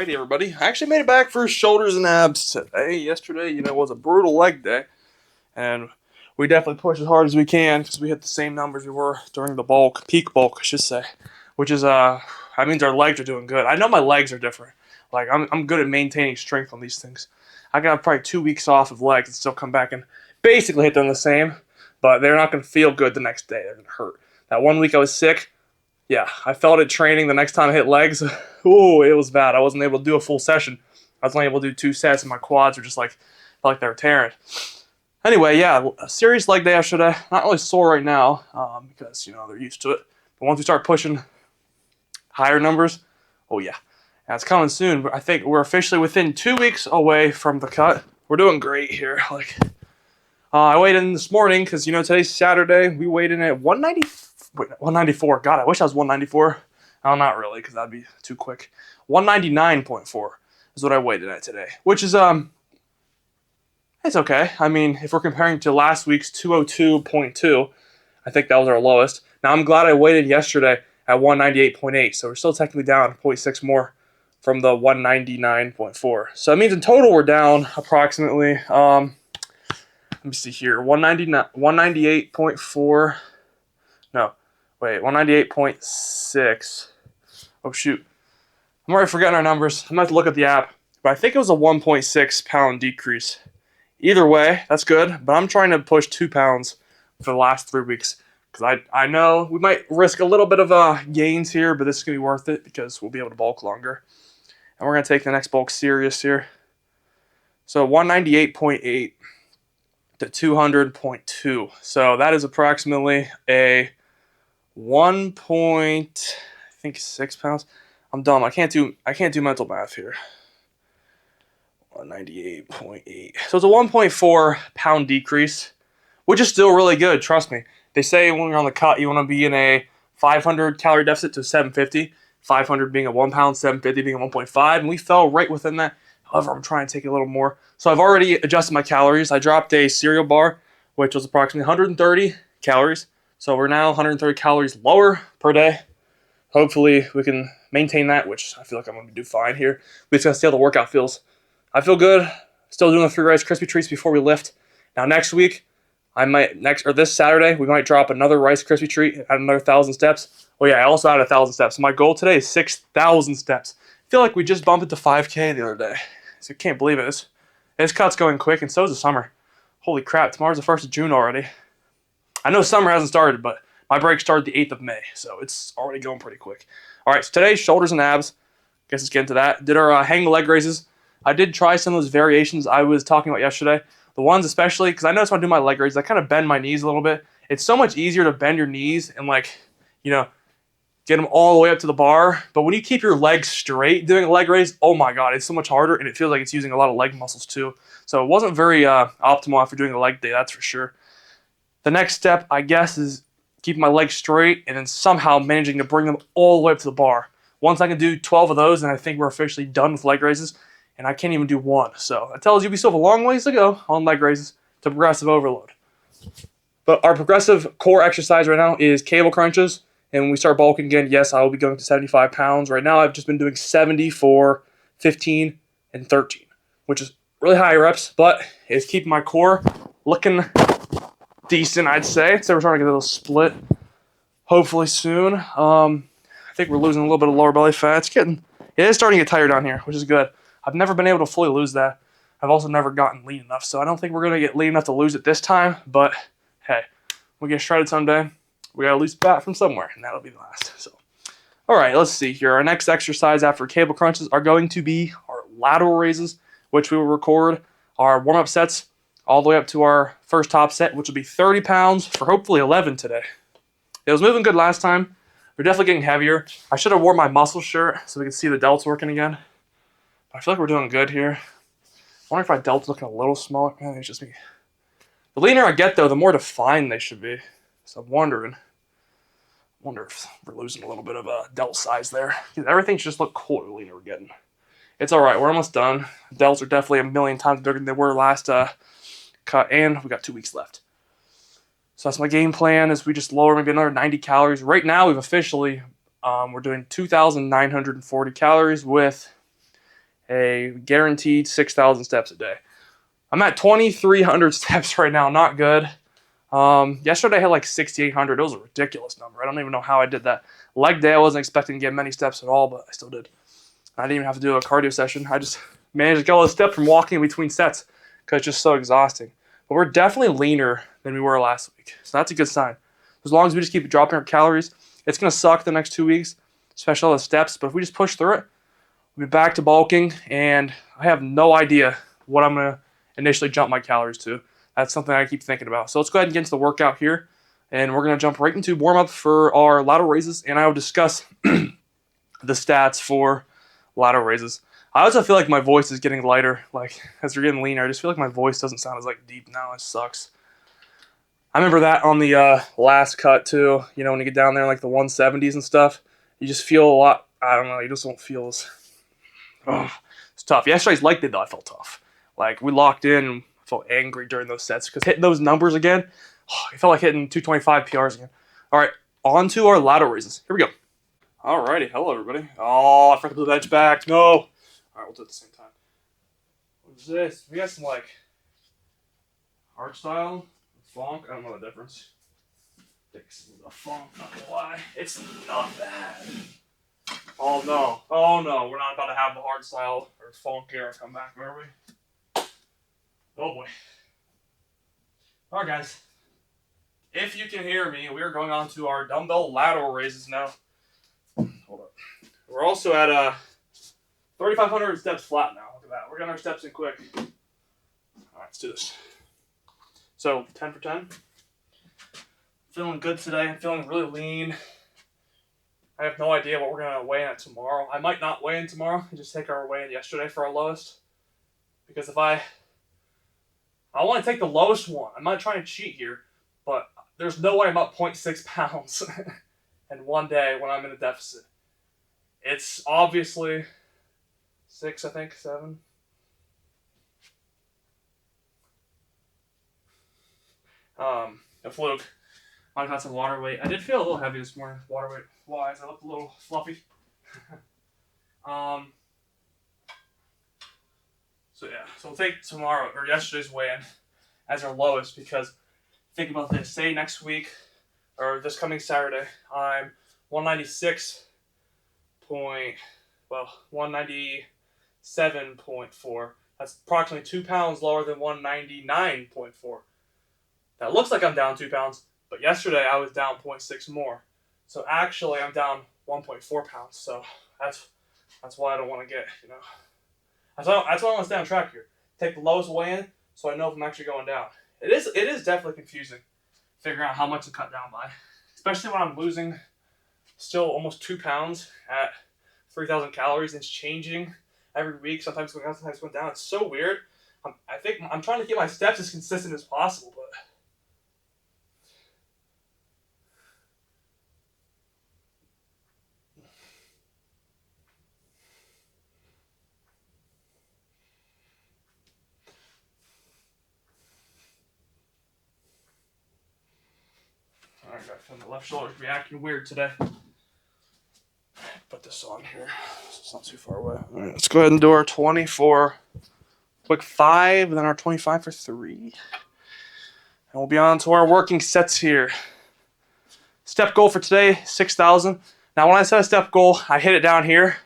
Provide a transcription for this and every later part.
Alrighty, everybody. I actually made it back for shoulders and abs today. Yesterday, was a brutal leg day, and we definitely pushed as hard as we can because we hit the same numbers we were during the peak bulk, I should say, which is that means our legs are doing good. I know my legs are different. Like I'm good at maintaining strength on these things. I got probably 2 weeks off of legs and still come back and basically hit them the same, but they're not going to feel good the next day. They're going to hurt. That 1 week I was sick. Yeah, I felt it training. The next time I hit legs, ooh, it was bad. I wasn't able to do a full session. I was only able to do 2 sets, and my quads were just felt like they were tearing. Anyway, yeah, a serious leg day yesterday. Not really sore right now because they're used to it. But once we start pushing higher numbers, oh yeah, that's coming soon. But I think we're officially within 2 weeks away from the cut. We're doing great here. I weighed in this morning because today's Saturday. We weighed in at 194. God, I wish I was 194. Oh, not really, because that'd be too quick. 199.4 is what I weighed in at today, which is it's okay. I mean, if we're comparing to last week's 202.2, I think that was our lowest. Now I'm glad I weighed in yesterday at 198.8, so we're still technically down 0.6 more from the 199.4. So that means in total we're down approximately. Let me see here, 198.4. No. Wait, 198.6. Oh, shoot. I'm already forgetting our numbers. I'm going to have to look at the app. But I think it was a 1.6 pound decrease. Either way, that's good. But I'm trying to push 2 pounds for the last 3 weeks. Because I know we might risk a little bit of gains here, but this is going to be worth it because we'll be able to bulk longer. And we're going to take the next bulk serious here. So 198.8 to 200.2. So that is approximately a 6 pounds. I'm dumb. I can't do mental math here. 198.8. So it's a 1.4 pound decrease, which is still really good. Trust me. They say when you're on the cut, you want to be in a 500 calorie deficit to 750. 500 being a 1 pound, 750 being a 1.5, and we fell right within that. However, I'm trying to take a little more. So I've already adjusted my calories. I dropped a cereal bar, which was approximately 130 calories. So we're now 130 calories lower per day. Hopefully we can maintain that, which I feel like I'm going to do fine here. We just got to see how the workout feels. I feel good. Still doing the 3 Rice Krispie treats before we lift. Now next week, this Saturday, we might drop another Rice Krispie treat at another 1,000 steps. Oh yeah, I also added 1,000 steps. So my goal today is 6,000 steps. I feel like we just bumped it to 5K the other day. So I can't believe it. This cut's going quick, and so is the summer. Holy crap, tomorrow's the 1st of June already. I know summer hasn't started, but my break started the 8th of May, so it's already going pretty quick. All right, so today's shoulders and abs. Guess let's get into that. Did our hang leg raises. I did try some of those variations I was talking about yesterday. The ones especially, because I noticed when I do my leg raises, I kind of bend my knees a little bit. It's so much easier to bend your knees and get them all the way up to the bar. But when you keep your legs straight doing a leg raise, oh my God, it's so much harder, and it feels like it's using a lot of leg muscles too. So it wasn't very optimal after doing a leg day, that's for sure. The next step, I guess, is keeping my legs straight and then somehow managing to bring them all the way up to the bar. Once I can do 12 of those, then I think we're officially done with leg raises, and I can't even do 1. So that tells you we still have a long ways to go on leg raises to progressive overload. But our progressive core exercise right now is cable crunches. And when we start bulking again, yes, I will be going to 75 pounds. Right now, I've just been doing 70 for 15 and 13, which is really high reps, but it's keeping my core looking decent, I'd say. So we're trying to get a little split, hopefully soon. I think we're losing a little bit of lower belly fat. It is starting to get tighter down here, which is good. I've never been able to fully lose that. I've also never gotten lean enough, so I don't think we're going to get lean enough to lose it this time, but hey, we'll get shredded someday. We got to lose fat from somewhere, and that'll be the last. So, all right, let's see here. Our next exercise after cable crunches are going to be our lateral raises, which we will record our warm-up sets all the way up to our first top set, which will be 30 pounds for hopefully 11 today. It was moving good last time. We're definitely getting heavier. I should have worn my muscle shirt so we can see the delts working again. But I feel like we're doing good here. I wonder if my delts looking a little smaller. Maybe it's just me. The leaner I get, though, the more defined they should be. So I'm wonder if we're losing a little bit of delt size there. Everything should just look cooler the leaner we're getting. It's all right. We're almost done. Delts are definitely a million times bigger than they were last cut, and we got 2 weeks left. So that's my game plan, is we just lower maybe another 90 calories. Right now, we've officially, we're doing 2,940 calories with a guaranteed 6,000 steps a day. I'm at 2,300 steps right now. Not good. Yesterday I had like 6,800. It was a ridiculous number. I don't even know how I did that. Leg day, I wasn't expecting to get many steps at all, but I still did. I didn't even have to do a cardio session. I just managed to get all the steps from walking between sets because it's just so exhausting. But we're definitely leaner than we were last week. So that's a good sign. As long as we just keep dropping our calories, it's going to suck the next 2 weeks, especially all the steps. But if we just push through it, we'll be back to bulking. And I have no idea what I'm going to initially jump my calories to. That's something I keep thinking about. So let's go ahead and get into the workout here. And we're going to jump right into warm-up for our lateral raises. And I will discuss the stats for lateral raises. I also feel like my voice is getting lighter. Like, as we're getting leaner, I just feel like my voice doesn't sound as like deep now. It sucks. I remember that on the last cut too. You know, when you get down there like the 170s and stuff, you just feel a lot. I don't know. You just don't feel as. Oh, it's tough. Yesterday's leg day though, I felt tough. Like we locked in. And I felt angry during those sets because hitting those numbers again, I felt like hitting 225 PRs again. All right, on to our lateral raises. Here we go. Alrighty, hello everybody. Oh, I forgot to put the bench back. No. All right, we'll do it at the same time. What is this? We got some like art style, funk. I don't know the difference. It's the funk, not gonna lie. It's not bad. Oh no, we're not about to have the hard style or funk era come back, are we? Oh boy. All right, guys. If you can hear me, we are going on to our dumbbell lateral raises now. Hold up. We're also at 3,500 steps flat now. Look at that. We're getting our steps in quick. All right, let's do this. So 10 for 10. Feeling good today. I'm feeling really lean. I have no idea what we're gonna weigh in at tomorrow. I might not weigh in tomorrow and just take our weigh in yesterday for our lowest. Because if I want to take the lowest one. I'm not trying to cheat here, but there's no way I'm up 0.6 pounds in one day when I'm in a deficit. It's obviously 6, I think, 7. A fluke. I got some water weight. I did feel a little heavy this morning, water weight wise. I looked a little fluffy. So yeah, so we'll take tomorrow or yesterday's weigh-in as our lowest because think about this. Say next week or this coming Saturday, I'm 197.4. That's approximately 2 pounds lower than 199.4. That looks like I'm down 2 pounds, but yesterday I was down 0.6 more. So actually I'm down 1.4 pounds. So that's why I don't want to get, That's why I want to stay on track here. Take the lowest weigh-in so I know if I'm actually going down. It is definitely confusing figuring out how much to cut down by. Especially when I'm losing still almost 2 pounds at 3,000 calories. It's changing every week. Sometimes going up, sometimes going down. It's so weird. I think I'm trying to keep my steps as consistent as possible, but I gotta feel my left shoulder reacting weird today. Put this on here so it's not too far away. All right, let's go ahead and do our 20 for quick 5, and then our 25 for 3. And we'll be on to our working sets here. Step goal for today, 6,000. Now when I set a step goal, I hit it down here,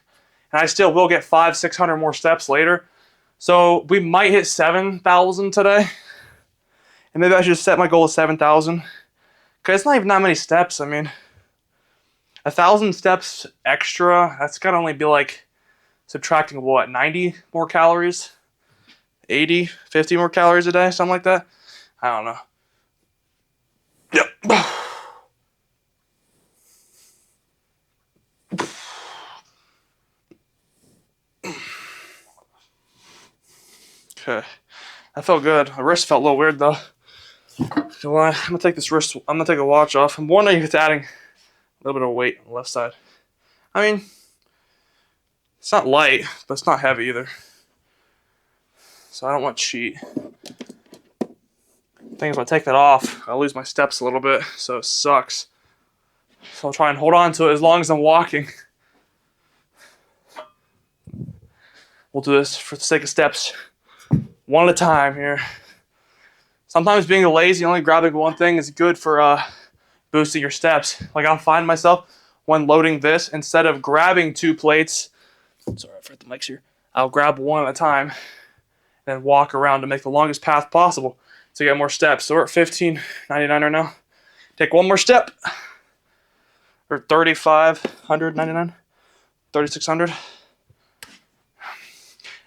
and I still will get 500-600 more steps later. So we might hit 7,000 today. And maybe I should just set my goal at 7,000. Because it's not even that many steps. I mean, 1,000 steps extra, that's got to only be like subtracting what, 90 more calories? 80, 50 more calories a day, something like that? I don't know. Yep. Okay. That felt good. My wrist felt a little weird though. So I'm gonna take this wrist. I'm gonna take a watch off. I'm wondering if it's adding a little bit of weight on the left side. I mean, it's not light, but it's not heavy either. So I don't want to cheat. I think if I take that off, I'll lose my steps a little bit, so it sucks. So I'll try and hold on to it as long as I'm walking. We'll do this for the sake of steps, one at a time here. Sometimes being lazy, only grabbing one thing is good for boosting your steps. Like I'll find myself when loading this, instead of grabbing 2 plates, sorry, I forgot the mics here. I'll grab one at a time, and then walk around to make the longest path possible to get more steps. So we're at 1599 right now. Take one more step. Or 3,599, 3,600.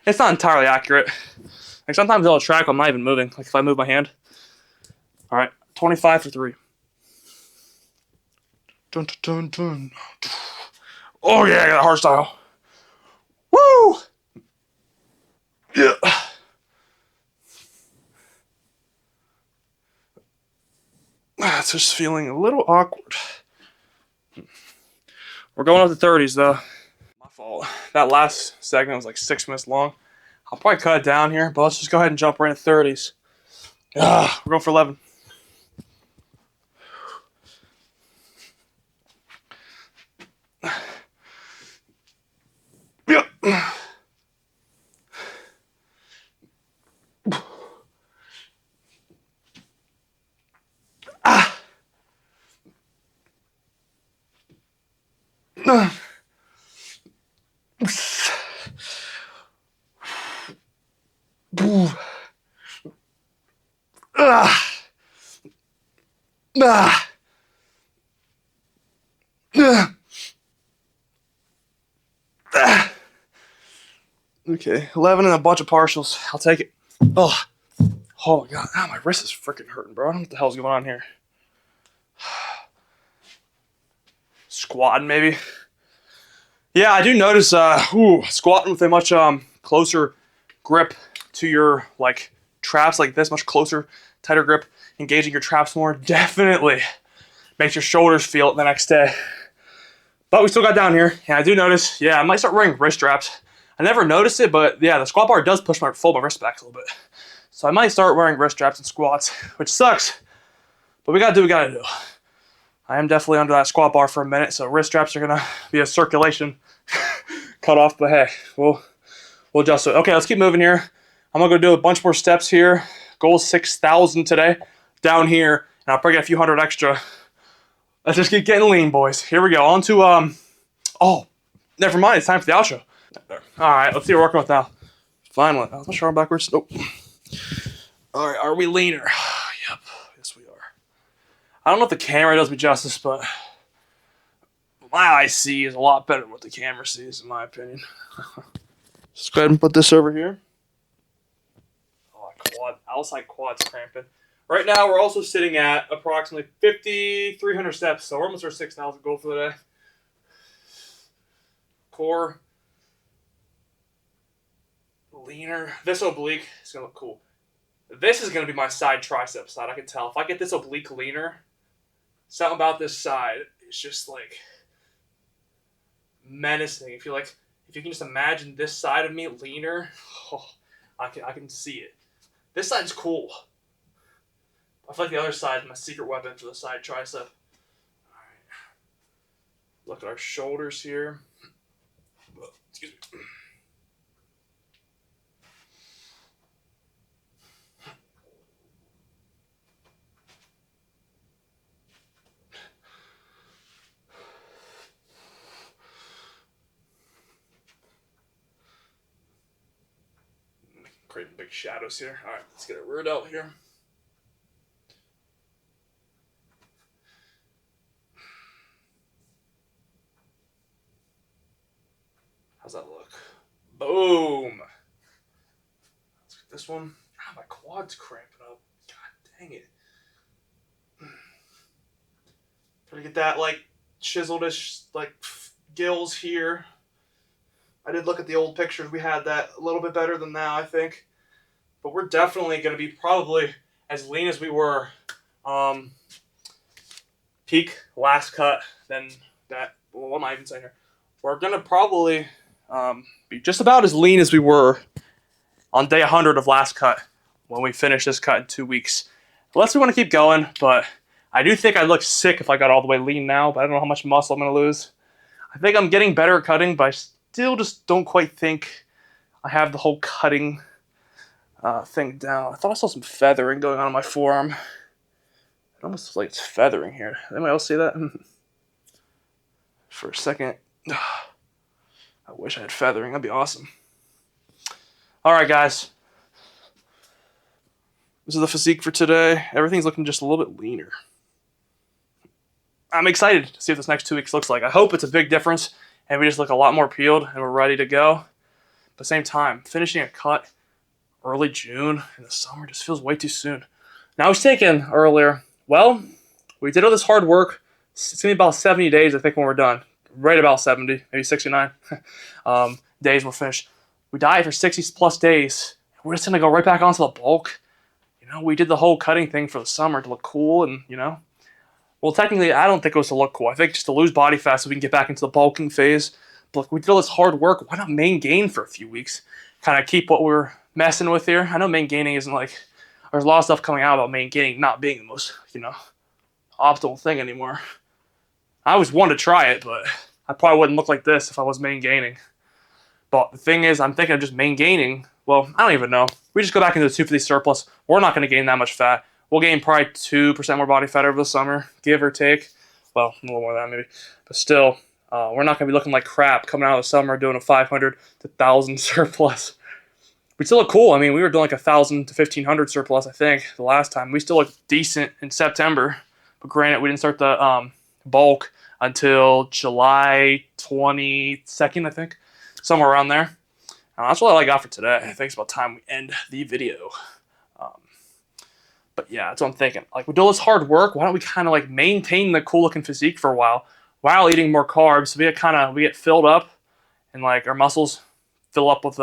It's not entirely accurate. Like sometimes I'll track, I'm not even moving. Like if I move my hand. All right, 25 for 3. Dun, dun, dun, dun. Oh yeah, I got a hard style. Woo! Yeah. It's just feeling a little awkward. We're going up to 30s though. My fault. That last segment was like 6 minutes long. I'll probably cut it down here, but let's just go ahead and jump right into 30s. We're going for 11. Yep. Okay, 11 and a bunch of partials. I'll take it. Oh my god. Ah, my wrist is freaking hurting, bro. I don't know what the hell's going on here. Squatting, maybe. Yeah, I do notice squatting with a much closer grip to your like traps like this, much closer, tighter grip, engaging your traps more, definitely makes your shoulders feel it the next day. But we still got down here, and I do notice, yeah, I might start wearing wrist straps. I never noticed it, but yeah, the squat bar does fold my wrist back a little bit. So I might start wearing wrist straps and squats, which sucks, but we gotta do what we gotta do. I am definitely under that squat bar for a minute, so wrist straps are gonna be a circulation cut off, but hey, we'll adjust it. Okay, let's keep moving here. I'm gonna go do a bunch more steps here. Goal is 6,000 today, down here, and I'll probably get a few hundred extra. Let's just keep getting lean, boys. Here we go. On to, oh, never mind. It's time for the outro. All right, let's see what we're working with now. Finally. Oh, my arm backwards. Nope. All right, are we leaner? Yep. Yes, we are. I don't know if the camera does me justice, but my eye see is a lot better than what the camera sees, in my opinion. Just go ahead and put this over here. Oh, outside quad's cramping. Right now, we're also sitting at approximately 5,300 steps, so we're almost our 6,000 goal for the day. Core. Leaner. This oblique is going to look cool. This is going to be my side tricep side, I can tell. If I get this oblique leaner, something about this side is just like menacing. If you can just imagine this side of me leaner, I can see it. This side's cool. I feel like the other side is my secret weapon for the side tricep. All right. Look at our shoulders here. Excuse me. Creating big shadows here. All right, let's get it reared out here. How's that look? Boom. Let's get this one. Ah, my quad's cramping up. God dang it. Try to get that like chiseled-ish like gills here. I did look at the old pictures. We had that a little bit better than now, I think. But we're definitely going to be probably as lean as we were peak last cut. Then that, well, what am I even saying here? We're going to probably be just about as lean as we were on day 100 of last cut when we finish this cut in 2 weeks. Unless we want to keep going, but I do think I'd look sick if I got all the way lean now, but I don't know how much muscle I'm going to lose. I think I'm getting better at cutting, but I still just don't quite think I have the whole cutting thing down. I thought I saw some feathering going on my forearm. It almost looks like it's feathering here. Anybody else see that? For a second. I wish I had feathering. That'd be awesome. All right, guys. This is the physique for today. Everything's looking just a little bit leaner. I'm excited to see what this next 2 weeks looks like. I hope it's a big difference and we just look a lot more peeled and we're ready to go. At the same time, finishing a cut early June in the summer just feels way too soon. Now I was taken earlier. Well, we did all this hard work. It's going to be about 70 days, I think, when we're done. Right about 70, maybe 69 days we're finished. We diet for 60 plus days. We're just going to go right back onto the bulk. You know, we did the whole cutting thing for the summer to look cool and, you know. Well, technically, I don't think it was to look cool. I think just to lose body fat so we can get back into the bulking phase. But like, we did all this hard work. Why not main gain for a few weeks? Kind of keep what we're messing with here. I know main gaining isn't like, there's a lot of stuff coming out about main gaining not being the most, you know, optimal thing anymore. I always wanted to try it, but I probably wouldn't look like this if I was main gaining. But the thing is, I'm thinking of just main gaining. Well, I don't even know. We just go back into the 250 surplus. We're not going to gain that much fat. We'll gain probably 2% more body fat over the summer, give or take. Well, a little more than that maybe. But still, we're not going to be looking like crap coming out of the summer doing a 500 to 1,000 surplus. We still look cool. I mean, we were doing like 1,000 to 1,500 surplus, I think, the last time. We still looked decent in September. But granted, we didn't start the bulk until July 22nd, I think. Somewhere around there. That's all I got for today. I think it's about time we end the video. But yeah, that's what I'm thinking. Like, we do all this hard work. Why don't we kind of like maintain the cool looking physique for a while eating more carbs? So we get filled up and like our muscles fill up with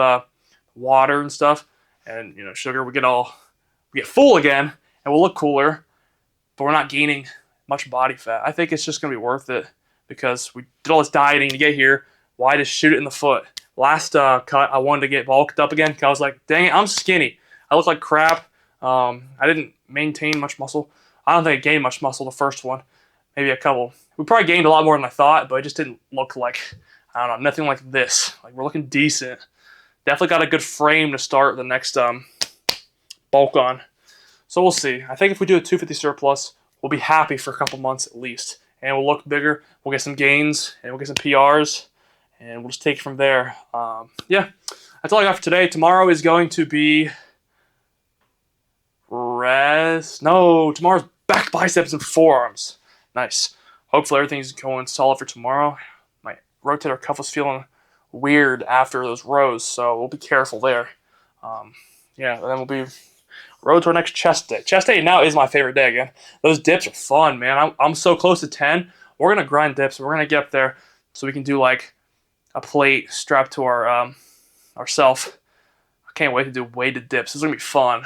water and stuff and, you know, sugar. We get full again and we'll look cooler, but we're not gaining much body fat. I think it's just going to be worth it because we did all this dieting to get here. Why just shoot it in the foot? Last cut, I wanted to get bulked up again because I was like, dang it, I'm skinny. I look like crap. I didn't maintain much muscle. I don't think I gained much muscle the first one. Maybe a couple. We probably gained a lot more than I thought, but it just didn't look like, I don't know, nothing like this. Like, we're looking decent. Definitely got a good frame to start the next bulk on. So we'll see. I think if we do a 250 surplus, we'll be happy for a couple months at least. And we'll look bigger. We'll get some gains, and we'll get some PRs, and we'll just take it from there. Yeah, that's all I got for today. Tomorrow is going to be rest. No, tomorrow's back biceps and forearms. Nice. Hopefully everything's going solid for tomorrow. My rotator cuff was feeling weird after those rows, so we'll be careful there. Yeah, and then we'll be road to our next chest day. Chest day now is my favorite day again. Those dips are fun, man. I'm so close to 10. We're going to grind dips. We're going to get up there so we can do like a plate strapped to ourself. I can't wait to do weighted dips. This is going to be fun.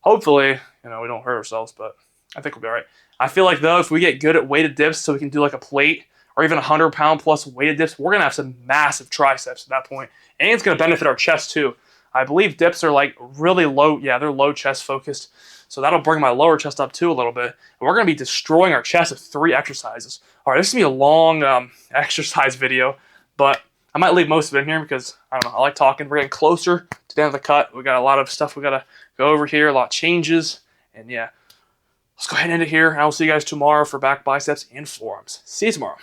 Hopefully, you know, we don't hurt ourselves, but I think we'll be all right. I feel like, though, if we get good at weighted dips so we can do like a plate or even 100-pound plus weighted dips, we're going to have some massive triceps at that point. And it's going to benefit our chest, too. I believe dips are like really low. Yeah, they're low chest focused. So that'll bring my lower chest up, too, a little bit. And we're going to be destroying our chest with 3 exercises. All right, this is going to be a long exercise video, but I might leave most of it in here because, I don't know, I like talking. We're getting closer to the end of the cut. We got a lot of stuff we got to go over here, a lot of changes, and yeah. Let's go ahead and end it here, and I will see you guys tomorrow for back biceps and forearms. See you tomorrow.